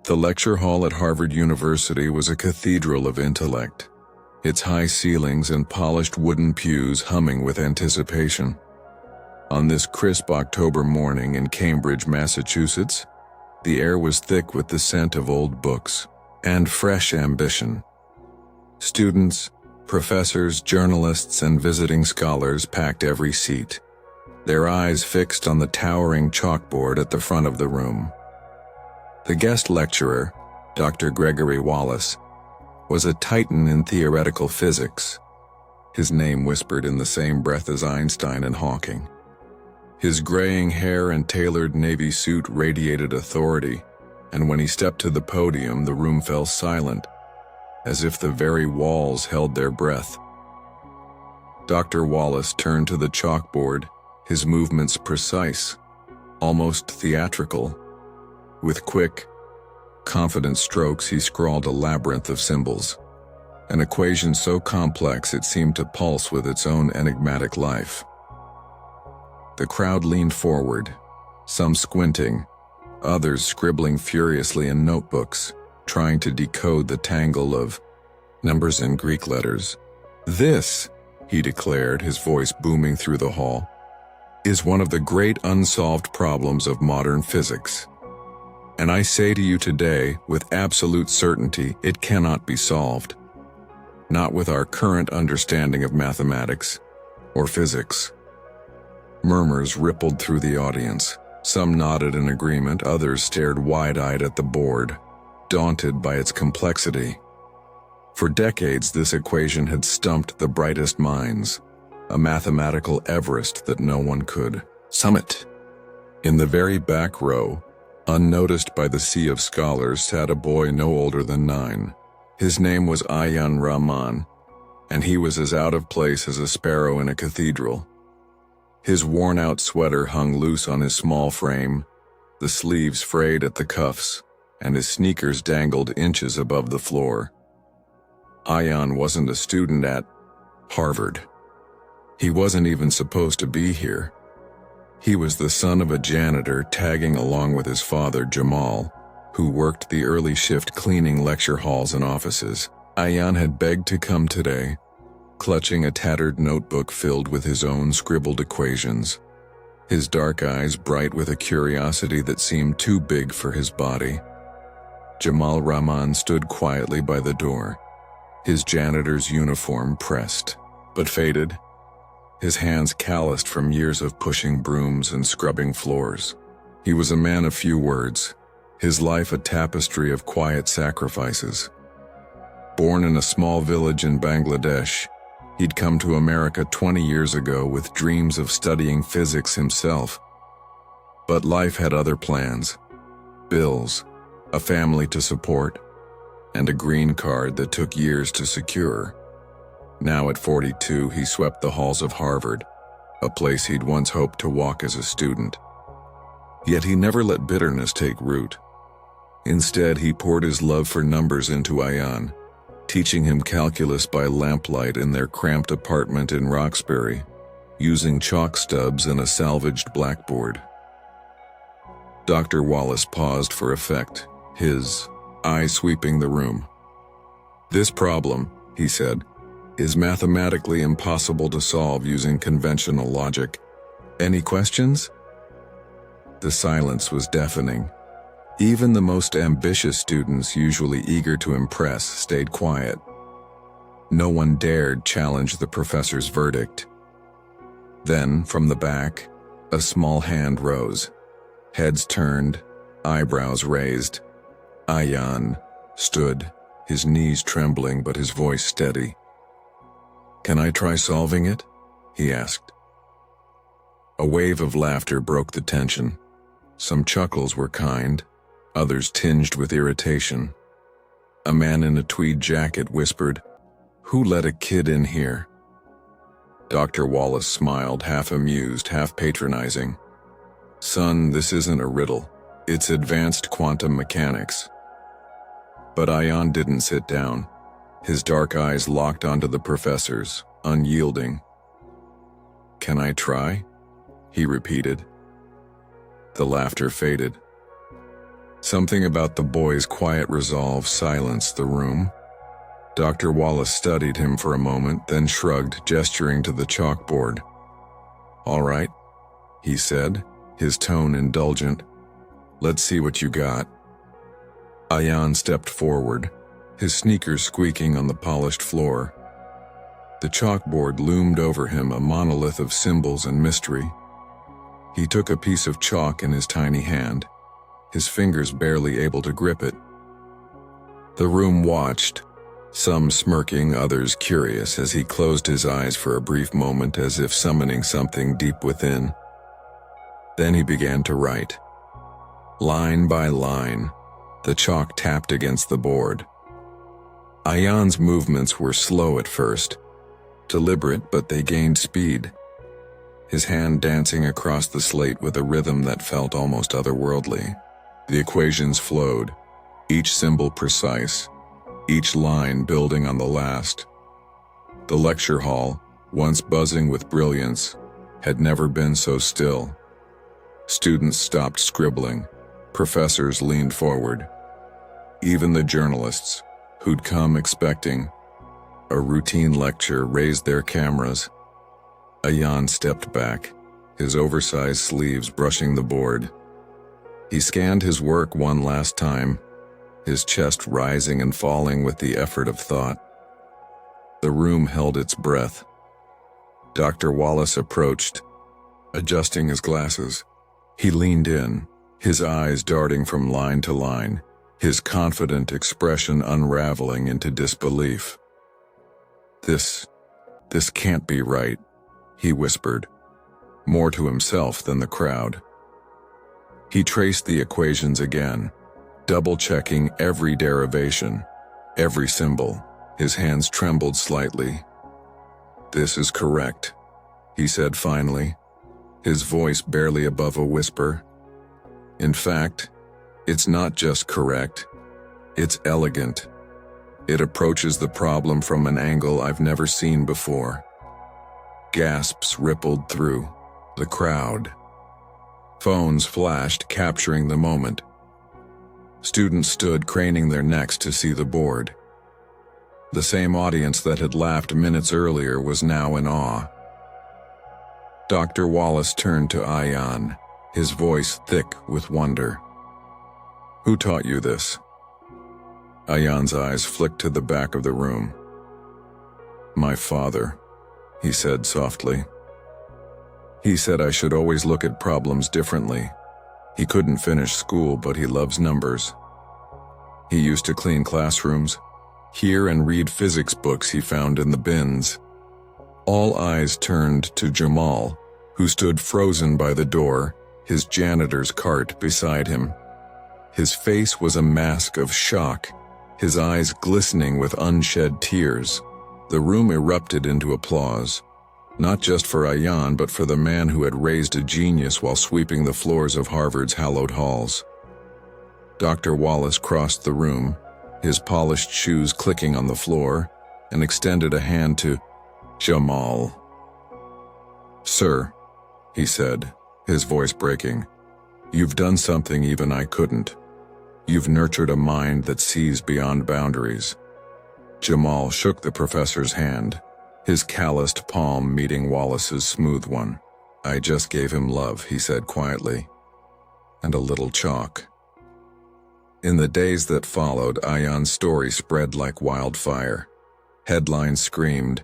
The lecture hall at Harvard University was a cathedral of intellect, its high ceilings and polished wooden pews humming with anticipation. On this crisp October morning in Cambridge, Massachusetts, the air was thick with the scent of old books and fresh ambition. Students, professors, journalists, and visiting scholars packed every seat, their eyes fixed on the towering chalkboard at the front of the room. The guest lecturer, Dr. Gregory Wallace, was a titan in theoretical physics, his name whispered in the same breath as Einstein and Hawking. His graying hair and tailored navy suit radiated authority, and when he stepped to the podium, the room fell silent, as if the very walls held their breath. Dr. Wallace turned to the chalkboard, his movements precise, almost theatrical. With quick, confident strokes, he scrawled a labyrinth of symbols, an equation so complex it seemed to pulse with its own enigmatic life. The crowd leaned forward, some squinting, others scribbling furiously in notebooks, trying to decode the tangle of numbers and Greek letters. "This," he declared, his voice booming through the hall, "is one of the great unsolved problems of modern physics. And I say to you today, with absolute certainty, it cannot be solved. Not with our current understanding of mathematics or physics." Murmurs rippled through the audience. Some nodded in agreement, others stared wide-eyed at the board, daunted by its complexity. For decades, this equation had stumped the brightest minds, a mathematical Everest that no one could summit. In the very back row, unnoticed by the sea of scholars, sat a boy no older than 9. His name was Ayan Rahman, and he was as out of place as a sparrow in a cathedral. His worn-out sweater hung loose on his small frame, the sleeves frayed at the cuffs, and his sneakers dangled inches above the floor. Ayan wasn't a student at Harvard. He wasn't even supposed to be here. He was the son of a janitor tagging along with his father, Jamal, who worked the early shift cleaning lecture halls and offices. Ayan had begged to come today, clutching a tattered notebook filled with his own scribbled equations, his dark eyes bright with a curiosity that seemed too big for his body. Jamal Rahman stood quietly by the door, his janitor's uniform pressed, but faded, his hands calloused from years of pushing brooms and scrubbing floors. He was a man of few words, his life a tapestry of quiet sacrifices. Born in a small village in Bangladesh, he'd come to America 20 years ago with dreams of studying physics himself. But life had other plans: bills, a family to support, and a green card that took years to secure. Now at 42, he swept the halls of Harvard, a place he'd once hoped to walk as a student. Yet he never let bitterness take root. Instead, he poured his love for numbers into Ayan, teaching him calculus by lamplight in their cramped apartment in Roxbury, using chalk stubs and a salvaged blackboard. Dr. Wallace paused for effect, his eyes sweeping the room. "This problem," he said, "is mathematically impossible to solve using conventional logic. Any questions?" The silence was deafening. Even the most ambitious students, usually eager to impress, stayed quiet. No one dared challenge the professor's verdict. Then, from the back, a small hand rose. Heads turned, eyebrows raised. Ayan stood, his knees trembling but his voice steady. "Can I try solving it?" he asked. A wave of laughter broke the tension. Some chuckles were kind, others tinged with irritation. A man in a tweed jacket whispered, "Who let a kid in here?" Dr. Wallace smiled, half amused, half patronizing. "Son, this isn't a riddle. It's advanced quantum mechanics." But Ayan didn't sit down. His dark eyes locked onto the professor's, unyielding. "Can I try?" he repeated. The laughter faded. Something about the boy's quiet resolve silenced the room. Dr. Wallace studied him for a moment, then shrugged, gesturing to the chalkboard. "All right," he said, his tone indulgent. "Let's see what you got." Ayan stepped forward, his sneakers squeaking on the polished floor. The chalkboard loomed over him, a monolith of symbols and mystery. He took a piece of chalk in his tiny hand, his fingers barely able to grip it. The room watched, some smirking, others curious, as he closed his eyes for a brief moment as if summoning something deep within. Then he began to write. Line by line, the chalk tapped against the board. Ayan's movements were slow at first, deliberate, but they gained speed, his hand dancing across the slate with a rhythm that felt almost otherworldly. The equations flowed, each symbol precise, each line building on the last. The lecture hall, once buzzing with brilliance, had never been so still. Students stopped scribbling, professors leaned forward. Even the journalists, who'd come expecting a routine lecture, raised their cameras. Ayan stepped back, his oversized sleeves brushing the board. He scanned his work one last time, his chest rising and falling with the effort of thought. The room held its breath. Dr. Wallace approached, adjusting his glasses. He leaned in, his eyes darting from line to line, his confident expression unraveling into disbelief. This can't be right," he whispered, more to himself than the crowd. He traced the equations again, double-checking every derivation, every symbol. His hands trembled slightly. "This is correct," he said finally, his voice barely above a whisper. "In fact, it's not just correct, it's elegant. It approaches the problem from an angle I've never seen before." Gasps rippled through the crowd. Phones flashed, capturing the moment. Students stood craning their necks to see the board. The same audience that had laughed minutes earlier was now in awe. Dr. Wallace turned to Ayan, his voice thick with wonder. "Who taught you this?" Ayan's eyes flicked to the back of the room. "My father," he said softly. "He said I should always look at problems differently. He couldn't finish school, but he loves numbers. He used to clean classrooms, hear and read physics books he found in the bins." All eyes turned to Jamal, who stood frozen by the door, his janitor's cart beside him. His face was a mask of shock, his eyes glistening with unshed tears. The room erupted into applause, not just for Ayan, but for the man who had raised a genius while sweeping the floors of Harvard's hallowed halls. Dr. Wallace crossed the room, his polished shoes clicking on the floor, and extended a hand to Jamal. "Sir," he said, his voice breaking, "you've done something even I couldn't. You've nurtured a mind that sees beyond boundaries." Jamal shook the professor's hand, his calloused palm meeting Wallace's smooth one. "I just gave him love," he said quietly, "and a little chalk." In the days that followed, Ayan's story spread like wildfire. Headlines screamed,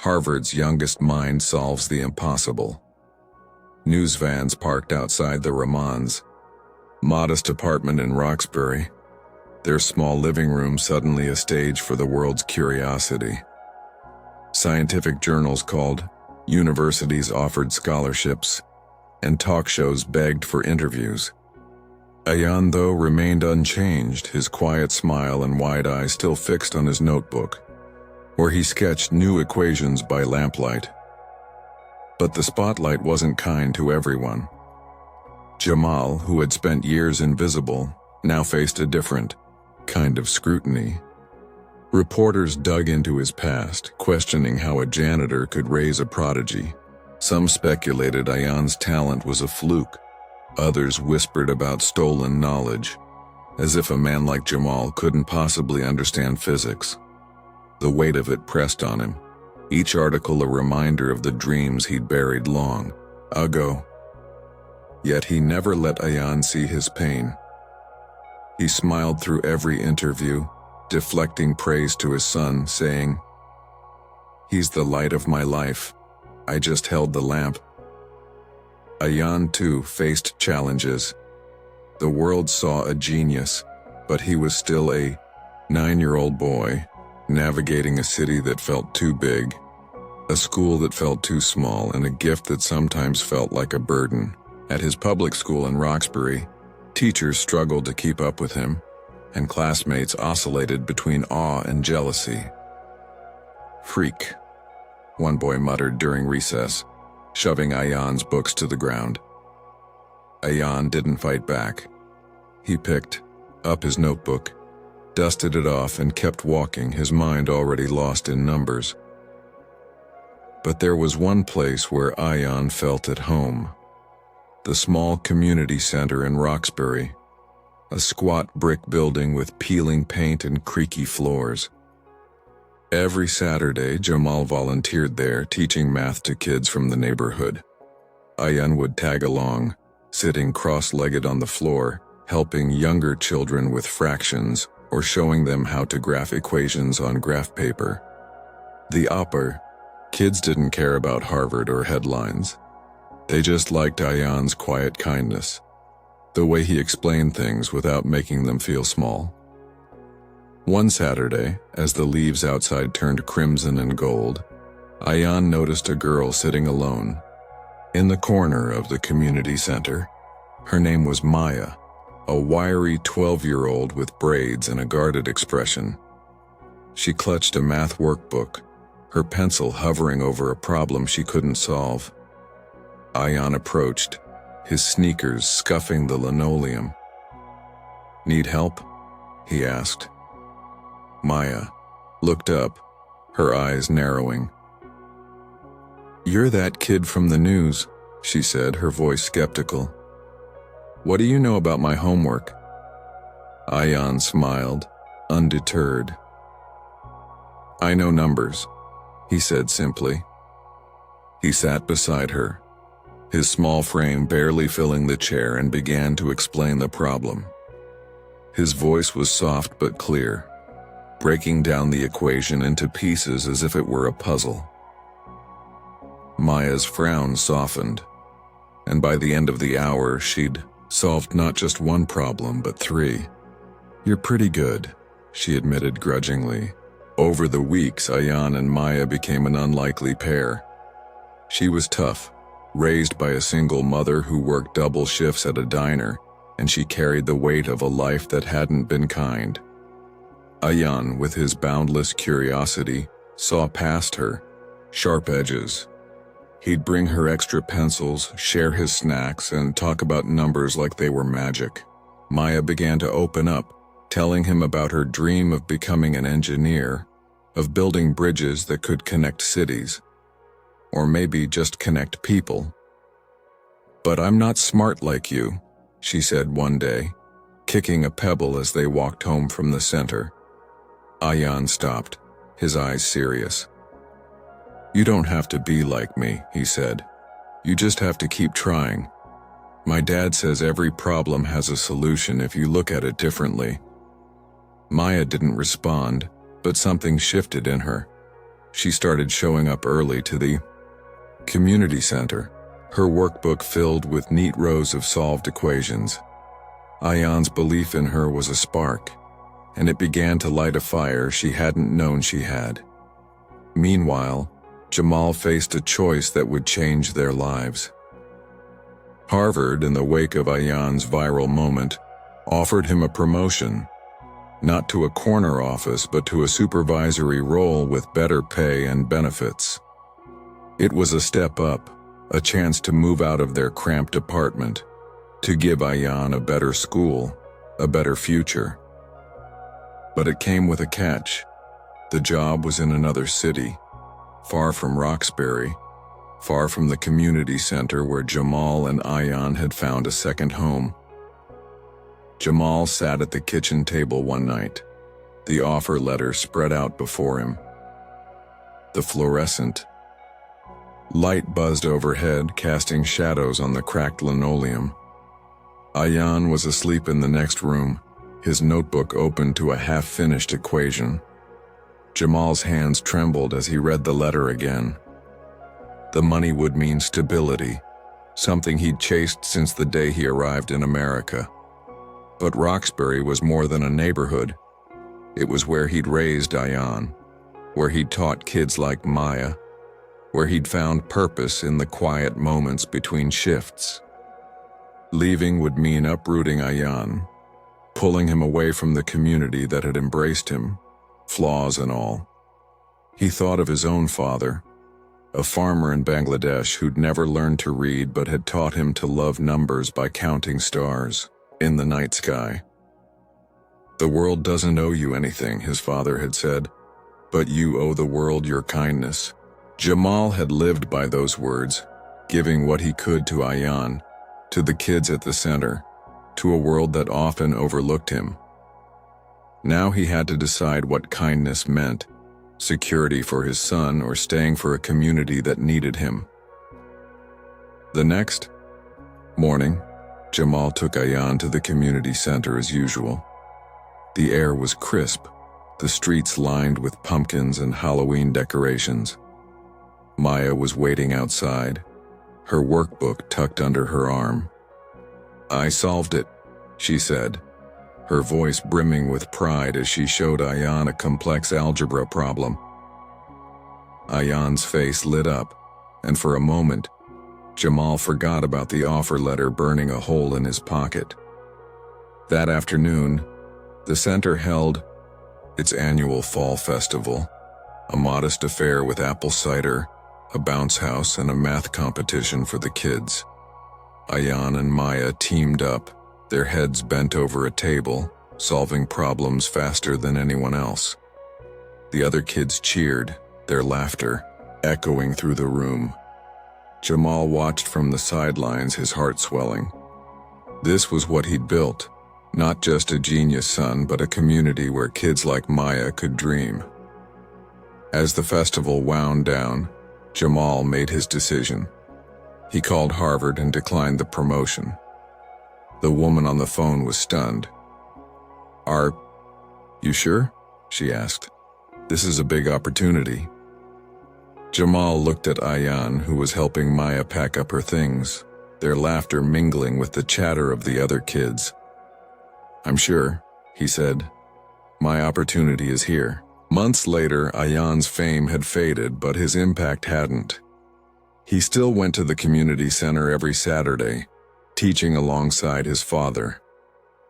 "Harvard's youngest mind solves the impossible." News vans parked outside the Rahman's modest apartment in Roxbury, their small living room suddenly a stage for the world's curiosity. Scientific journals called, universities offered scholarships, and talk shows begged for interviews. Ayan, though, remained unchanged, his quiet smile and wide eyes still fixed on his notebook, where he sketched new equations by lamplight. But the spotlight wasn't kind to everyone. Jamal, who had spent years invisible, now faced a different kind of scrutiny. Reporters dug into his past, questioning how a janitor could raise a prodigy. Some speculated Ayan's talent was a fluke. Others whispered about stolen knowledge. as if a man like Jamal couldn't possibly understand physics. The weight of it pressed on him, each article a reminder of the dreams he'd buried long ago. Yet he never let Ayan see his pain. He smiled through every interview, deflecting praise to his son, saying, "He's the light of my life. I just held the lamp." Ayan, too, faced challenges. The world saw a genius, but he was still a 9-year-old boy, navigating a city that felt too big, a school that felt too small, and a gift that sometimes felt like a burden. At his public school in Roxbury, teachers struggled to keep up with him, and classmates oscillated between awe and jealousy. "Freak," one boy muttered during recess, shoving Ayan's books to the ground. Ayan didn't fight back. He picked up his notebook, dusted it off, and kept walking, his mind already lost in numbers. But there was one place where Ayan felt at home. The small community center in Roxbury, a squat brick building with peeling paint and creaky floors. Every Saturday, Jamal volunteered there, teaching math to kids from the neighborhood. Ayan would tag along, sitting cross-legged on the floor, helping younger children with fractions or showing them how to graph equations on graph paper. The upper kids didn't care about Harvard or headlines. They just liked Ayan's quiet kindness, the way he explained things without making them feel small. One Saturday, as the leaves outside turned crimson and gold, Ayan noticed a girl sitting alone in the corner of the community center. Her name was Maya, a wiry 12-year-old with braids and a guarded expression. She clutched a math workbook, her pencil hovering over a problem she couldn't solve. Ayan approached, his sneakers scuffing the linoleum. "Need help?" he asked. Maya looked up, her eyes narrowing. "You're that kid from the news," she said, her voice skeptical. "What do you know about my homework?" Ayan smiled, undeterred. "I know numbers," he said simply. He sat beside her, his small frame barely filling the chair, and began to explain the problem. His voice was soft but clear, breaking down the equation into pieces as if it were a puzzle. Maya's frown softened, and by the end of the hour she'd solved not just one problem but 3. "You're pretty good," she admitted grudgingly. Over the weeks, Ayan and Maya became an unlikely pair. She was tough, raised by a single mother who worked double shifts at a diner, and she carried the weight of a life that hadn't been kind. Ayan, with his boundless curiosity, saw past her sharp edges. He'd bring her extra pencils, share his snacks, and talk about numbers like they were magic. Maya began to open up, telling him about her dream of becoming an engineer, of building bridges that could connect cities, or maybe just connect people. "But I'm not smart like you," she said one day, kicking a pebble as they walked home from the center. Ayan stopped, his eyes serious. "You don't have to be like me," he said. "You just have to keep trying. My dad says every problem has a solution if you look at it differently." Maya didn't respond, but something shifted in her. She started showing up early to the community center, her workbook filled with neat rows of solved equations. Ayan's belief in her was a spark, and it began to light a fire she hadn't known she had. Meanwhile, Jamal faced a choice that would change their lives. Harvard, in the wake of Ayan's viral moment, offered him a promotion, not to a corner office but to a supervisory role with better pay and benefits. It was a step up, a chance to move out of their cramped apartment, to give Ayan a better school, a better future. But it came with a catch. The job was in another city, far from Roxbury, far from the community center where Jamal and Ayan had found a second home. Jamal sat at the kitchen table one night, the offer letter spread out before him. The fluorescent light buzzed overhead, casting shadows on the cracked linoleum. Ayan was asleep in the next room, his notebook open to a half-finished equation. Jamal's hands trembled as he read the letter again. The money would mean stability, something he'd chased since the day he arrived in America. But Roxbury was more than a neighborhood. It was where he'd raised Ayan, where he'd taught kids like Maya, where he'd found purpose in the quiet moments between shifts. Leaving would mean uprooting Ayan, pulling him away from the community that had embraced him, flaws and all. He thought of his own father, a farmer in Bangladesh who'd never learned to read but had taught him to love numbers by counting stars in the night sky. "The world doesn't owe you anything," his father had said, "but you owe the world your kindness." Jamal had lived by those words, giving what he could to Ayan, to the kids at the center, to a world that often overlooked him. Now he had to decide what kindness meant, security for his son or staying for a community that needed him. The next morning, Jamal took Ayan to the community center as usual. The air was crisp, the streets lined with pumpkins and Halloween decorations. Maya was waiting outside, her workbook tucked under her arm. "I solved it," she said, her voice brimming with pride as she showed Ayan a complex algebra problem. Ayan's face lit up, and for a moment, Jamal forgot about the offer letter burning a hole in his pocket. That afternoon, the center held its annual fall festival, a modest affair with apple cider, a bounce house, and a math competition for the kids. Ayan and Maya teamed up, their heads bent over a table, solving problems faster than anyone else. The other kids cheered, their laughter echoing through the room. Jamal watched from the sidelines, his heart swelling. This was what he'd built, not just a genius son, but a community where kids like Maya could dream. As the festival wound down, Jamal made his decision. He called Harvard and declined the promotion. The woman on the phone was stunned. "Are you sure?" she asked. "This is a big opportunity." Jamal looked at Ayan, who was helping Maya pack up her things, their laughter mingling with the chatter of the other kids. "I'm sure," he said. "My opportunity is here." Months later, Ayan's fame had faded, but his impact hadn't. He still went to the community center every Saturday, teaching alongside his father.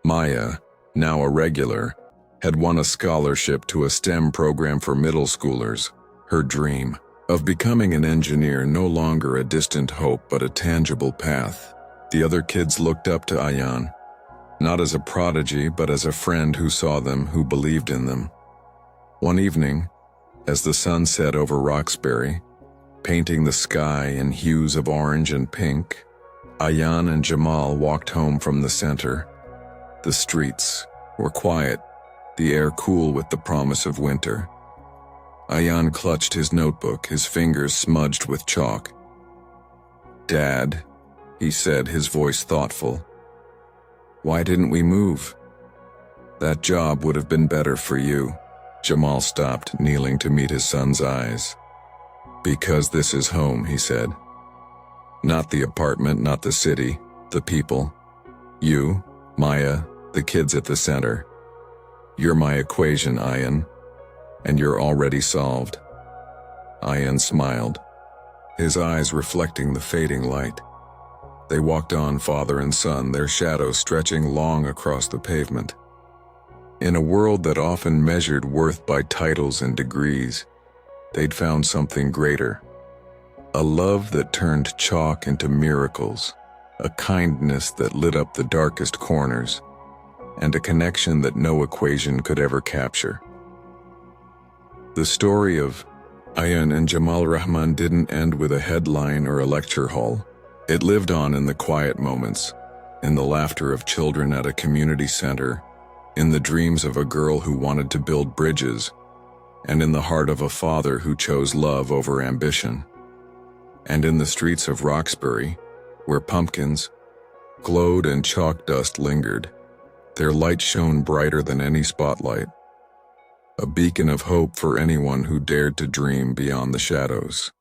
Maya, now a regular, had won a scholarship to a STEM program for middle schoolers, her dream of becoming an engineer no longer a distant hope but a tangible path. The other kids looked up to Ayan, not as a prodigy but as a friend who saw them, who believed in them. One evening, as the sun set over Roxbury, painting the sky in hues of orange and pink, Ayan and Jamal walked home from the center. The streets were quiet, the air cool with the promise of winter. Ayan clutched his notebook, his fingers smudged with chalk. "Dad," he said, his voice thoughtful, "why didn't we move? That job would have been better for you." Jamal stopped, kneeling to meet his son's eyes. "Because this is home," he said. "Not the apartment, not the city, the people. You, Maya, the kids at the center. You're my equation, Ayan, and you're already solved." Ayan smiled, his eyes reflecting the fading light. They walked on, father and son, their shadows stretching long across the pavement. In a world that often measured worth by titles and degrees, they'd found something greater. A love that turned chalk into miracles, a kindness that lit up the darkest corners, and a connection that no equation could ever capture. The story of Ayan and Jamal Rahman didn't end with a headline or a lecture hall. It lived on in the quiet moments, in the laughter of children at a community center, in the dreams of a girl who wanted to build bridges, and in the heart of a father who chose love over ambition. And in the streets of Roxbury, where pumpkins glowed and chalk dust lingered, their light shone brighter than any spotlight, a beacon of hope for anyone who dared to dream beyond the shadows.